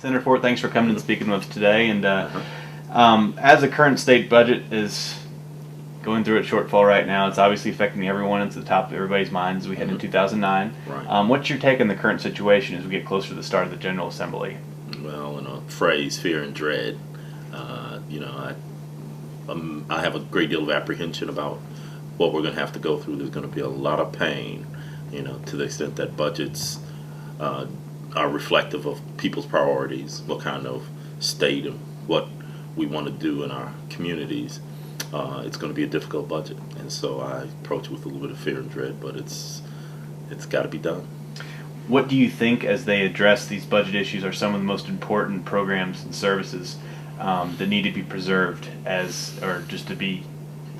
Senator Ford, thanks for coming and speaking with us today. And as the current state budget is going through its shortfall right now, it's obviously affecting everyone. It's at the top of everybody's minds as we head into 2009. Right. What's your take on the current situation as we get closer to the start of the General Assembly? Well, in a phrase, fear and dread. I have a great deal of apprehension about what we're going to have to go through. There's going to be a lot of pain, to the extent that budgets are reflective of people's priorities, what kind of state and what we want to do in our communities. It's going to be a difficult budget, and so I approach it with a little bit of fear and dread, but it's got to be done. What do you think, as they address these budget issues, are some of the most important programs and services that need to be preserved or just to be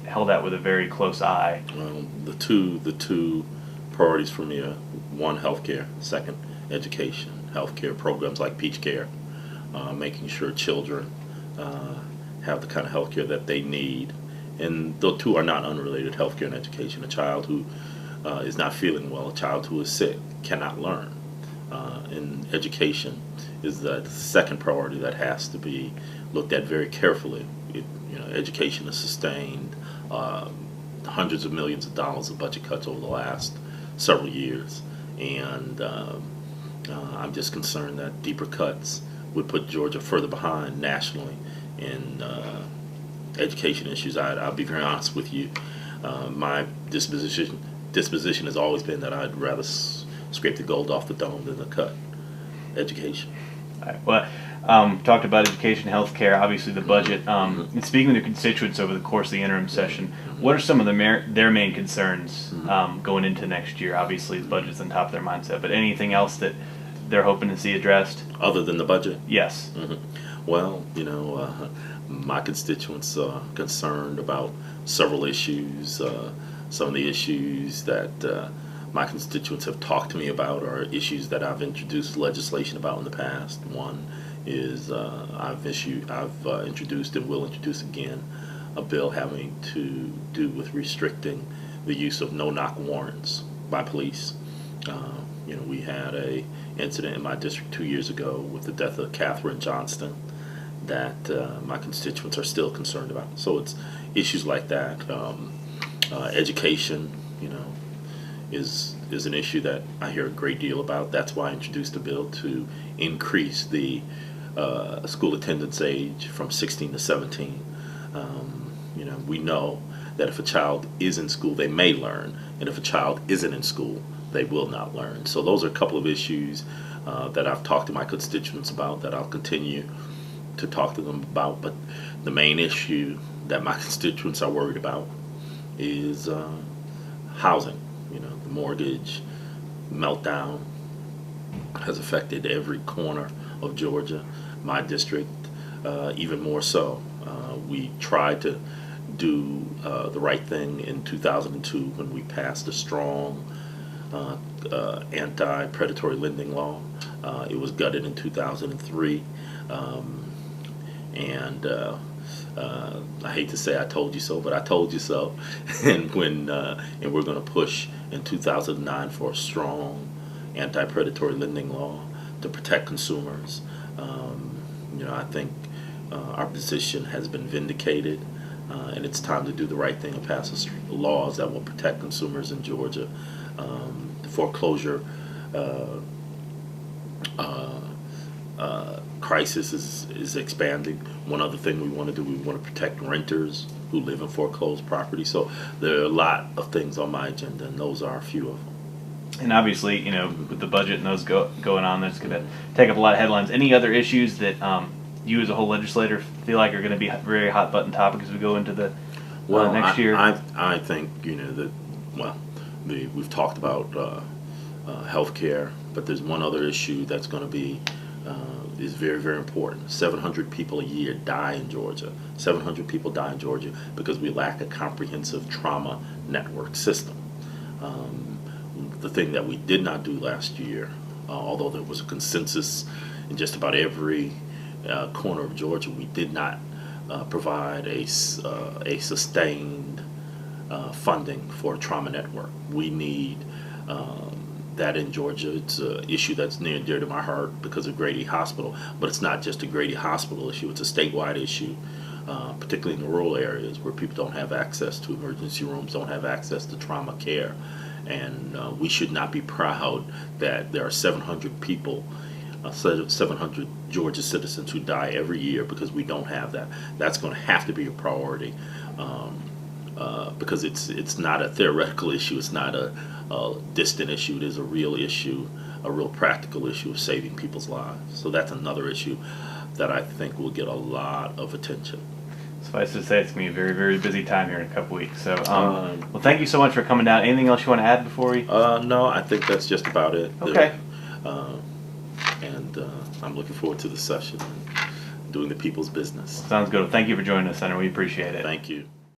held out with a very close eye? Well, the two priorities for me are: one, healthcare; second, education. Healthcare programs like Peach Care, making sure children have the kind of healthcare that they need. And the two are not unrelated: healthcare and education. A child who is not feeling well, a child who is sick, cannot learn. And education is the second priority that has to be looked at very carefully. Education has sustained hundreds of millions of dollars of budget cuts over the last several years, and I'm just concerned that deeper cuts would put Georgia further behind nationally in education issues. I'll be very honest with you. My disposition has always been that I'd rather scrape the gold off the dome than to cut education. All right. Well, talked about education, healthcare, obviously the budget. And speaking with your constituents over the course of the interim session, what are some of their main concerns going into next year? Obviously, the budget's on top of their mindset, but anything else that they're hoping to see addressed? Other than the budget? Yes. Well, my constituents are concerned about several issues. Some of the issues that my constituents have talked to me about are issues that I've introduced legislation about in the past. One is I've introduced and will introduce again a bill having to do with restricting the use of no-knock warrants by police. We had a incident in my district 2 years ago with the death of Catherine Johnston that my constituents are still concerned about. So it's issues like that. Education, is an issue that I hear a great deal about. That's why I introduced a bill to increase the school attendance age from 16 to 17. We know that if a child is in school, they may learn, and if a child isn't in school, they will not learn. So those are a couple of issues that I've talked to my constituents about, that I'll continue to talk to them about. But the main issue that my constituents are worried about is housing. The mortgage meltdown has affected every corner of Georgia, my district even more so. We tried to do the right thing in 2002 when we passed a strong anti-predatory lending law. It was gutted in 2003, and I hate to say I told you so, but I told you so. And we're going to push in 2009 for a strong anti-predatory lending law to protect consumers. I think our position has been vindicated, and it's time to do the right thing and pass laws that will protect consumers in Georgia. The foreclosure crisis is expanding. One other thing we want to do, we want to protect renters who live in foreclosed property. So there are a lot of things on my agenda, and those are a few of them. And obviously, with the budget and those going on, that's going to take up a lot of headlines. Any other issues that you as a whole legislator feel like are going to be very hot button topics as we go into the next year? I think we've talked about health care, but there's one other issue that's going to be is very, very important. 700 people a year die in Georgia. 700 people die in Georgia because we lack a comprehensive trauma network system. The thing that we did not do last year, although there was a consensus in just about every corner of Georgia, we did not provide a sustained funding for a trauma network. We need that in Georgia. It's an issue that's near and dear to my heart because of Grady Hospital. But it's not just a Grady Hospital issue, it's a statewide issue, particularly in the rural areas where people don't have access to emergency rooms, don't have access to trauma care. And we should not be proud that there are 700 people, 700 Georgia citizens who die every year because we don't have that. That's going to have to be a priority. Because it's not a theoretical issue, it's not a distant issue, it is a real issue, a real practical issue of saving people's lives. So that's another issue that I think will get a lot of attention. Suffice to say, it's going to be a very, very busy time here in a couple weeks. So, well, thank you so much for coming down. Anything else you want to add before we? No, I think that's just about it. Okay. And I'm looking forward to the session and doing the people's business. Sounds good. Well, thank you for joining us, Senator. We appreciate it. Thank you.